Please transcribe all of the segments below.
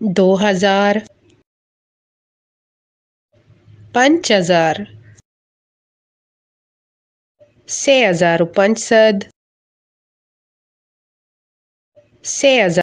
2000 5000 3500 3000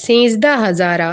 13000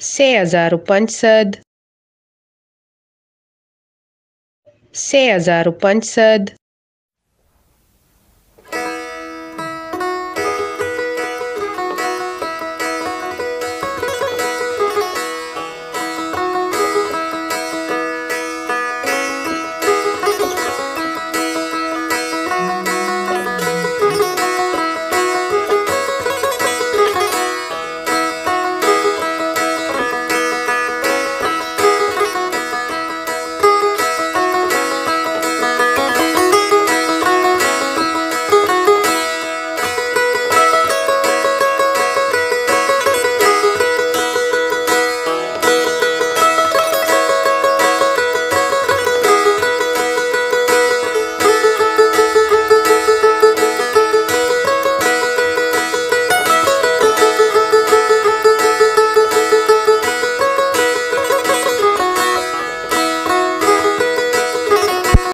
3500 3500